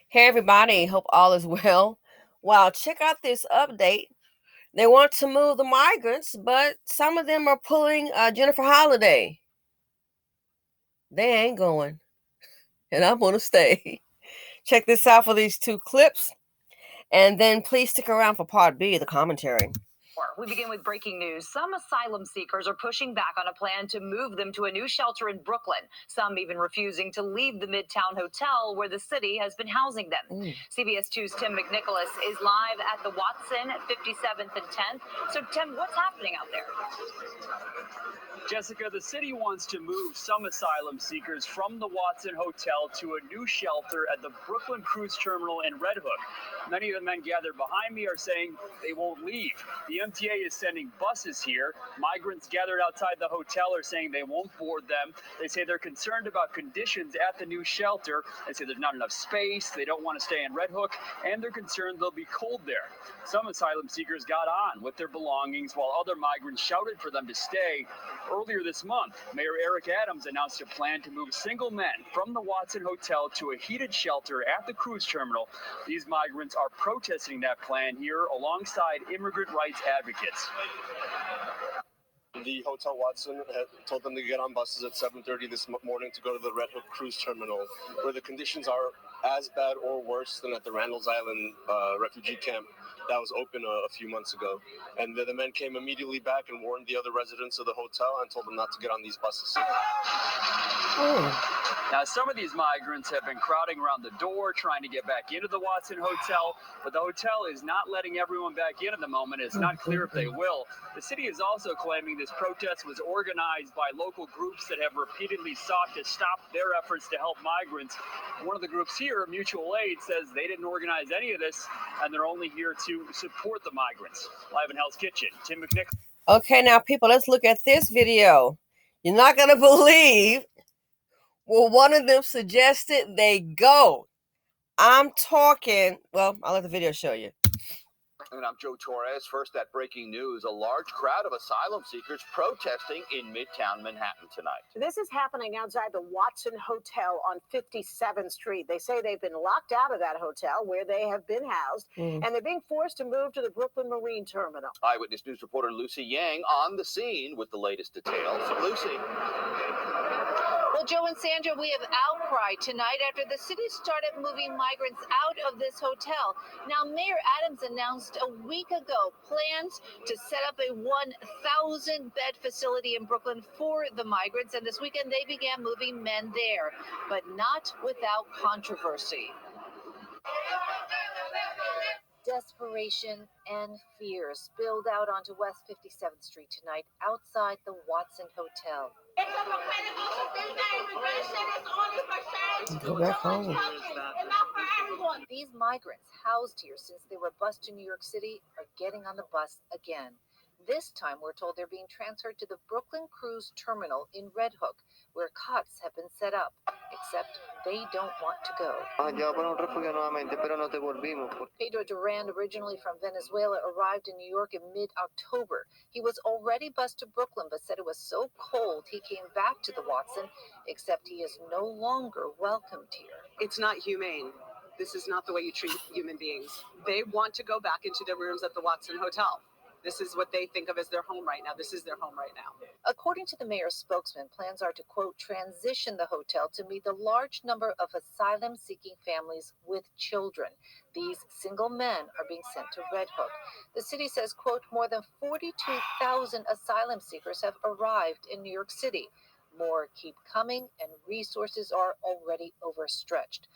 Hey everybody, hope all is well. Wow, check out this update. They want to move the migrants, but some of them are pulling Jennifer Holiday. They ain't going, and I'm gonna stay. Check this out for these two clips, and then please stick around for part B, the commentary. We begin with breaking news. Some asylum seekers are pushing back on a plan to move them to a new shelter in Brooklyn. Some even refusing to leave the Midtown Hotel where the city has been housing them. CBS 2's Tim McNicholas is live at the Watson at 57th and 10th. So, Tim, what's happening out there? Jessica, the city wants to move some asylum seekers from the Watson Hotel to a new shelter at the Brooklyn Cruise Terminal in Red Hook. Many of the men gathered behind me are saying they won't leave. The MTA is sending buses here. Migrants gathered outside the hotel are saying they won't board them. They say they're concerned about conditions at the new shelter. They say there's not enough space. They don't want to stay in Red Hook, and they're concerned they'll be cold there. Some asylum seekers got on with their belongings while other migrants shouted for them to stay. Earlier this month, Mayor Eric Adams announced a plan to move single men from the Watson Hotel to a heated shelter at the cruise terminal. These migrants are protesting that plan here alongside immigrant rights advocates. The Hotel Watson had told them to get on buses at 7:30 this morning to go to the Red Hook Cruise Terminal, where the conditions are as bad or worse than at the Randall's Island refugee camp that was open a few months ago. And the men came immediately back and warned the other residents of the hotel and told them not to get on these buses. Now, some of these migrants have been crowding around the door trying to get back into the Watson Hotel, but the hotel is not letting everyone back in at the moment. It's not clear if they will. The city is also claiming this protest was organized by local groups that have repeatedly sought to stop their efforts to help migrants. One of the groups here, Mutual Aid, says they didn't organize any of this, and they're only here to support the migrants. Live in Hell's Kitchen, Tim McNicholas. Okay, now people, let's look at this video. You're not gonna believe. Well, one of them suggested they go. I'm talking. Well, I'll let the video show you. And I'm Joe Torres. First, that breaking news. A large crowd of asylum seekers protesting in Midtown Manhattan tonight. This is happening outside the Watson Hotel on 57th Street. They say they've been locked out of that hotel where they have been housed, and they're being forced to move to the Brooklyn Marine Terminal. Eyewitness News reporter Lucy Yang on the scene with the latest details. Lucy. Well, Joe and Sandra, we have outcry tonight after the city started moving migrants out of this hotel. Now, Mayor Adams announced a week ago plans to set up a 1,000-bed facility in Brooklyn for the migrants, and this weekend they began moving men there, but not without controversy. Desperation and fear spilled out onto West 57th Street tonight outside the Watson Hotel. Go back home. These migrants housed here since they were bused to New York City are getting on the bus again. This time, we're told they're being transferred to the Brooklyn Cruise Terminal in Red Hook, where cots have been set up, except they don't want to go. Pedro Duran, originally from Venezuela, arrived in New York in mid-October. He was already bused to Brooklyn, but said it was so cold he came back to the Watson, except he is no longer welcomed here. It's not humane. This is not the way you treat human beings. They want to go back into their rooms at the Watson Hotel. This is what they think of as their home right now. This is their home right now. According to the mayor's spokesman, plans are to, quote, transition the hotel to meet the large number of asylum-seeking families with children. These single men are being sent to Red Hook. The city says, quote, more than 42,000 asylum seekers have arrived in New York City. More keep coming, and resources are already overstretched.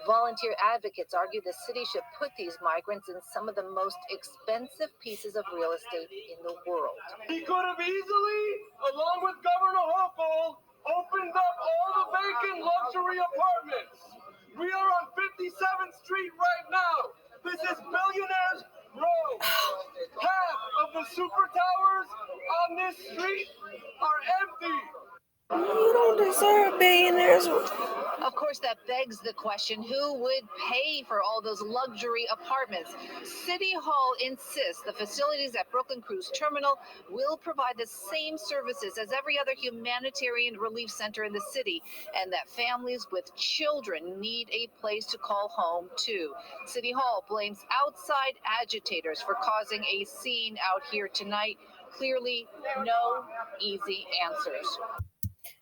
Volunteer advocates argue the city should put these migrants in some of the most expensive pieces of real estate in the world. He could have easily, along with Governor Hochul, opened up all the vacant luxury apartments. We are on 57th Street right now. This is Billionaire Row. Half of the super towers on this street are empty. You don't deserve billionaires. Of course, course, that begs the question, who would pay for all those luxury apartments? City Hall insists the facilities at Brooklyn Cruise Terminal will provide the same services as every other humanitarian relief center in the city, and that families with children need a place to call home too. City Hall blames outside agitators for causing a scene out here tonight. Clearly, no easy answers.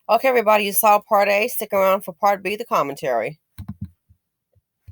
Okay, everybody, you saw part A. Stick around for part B, the commentary.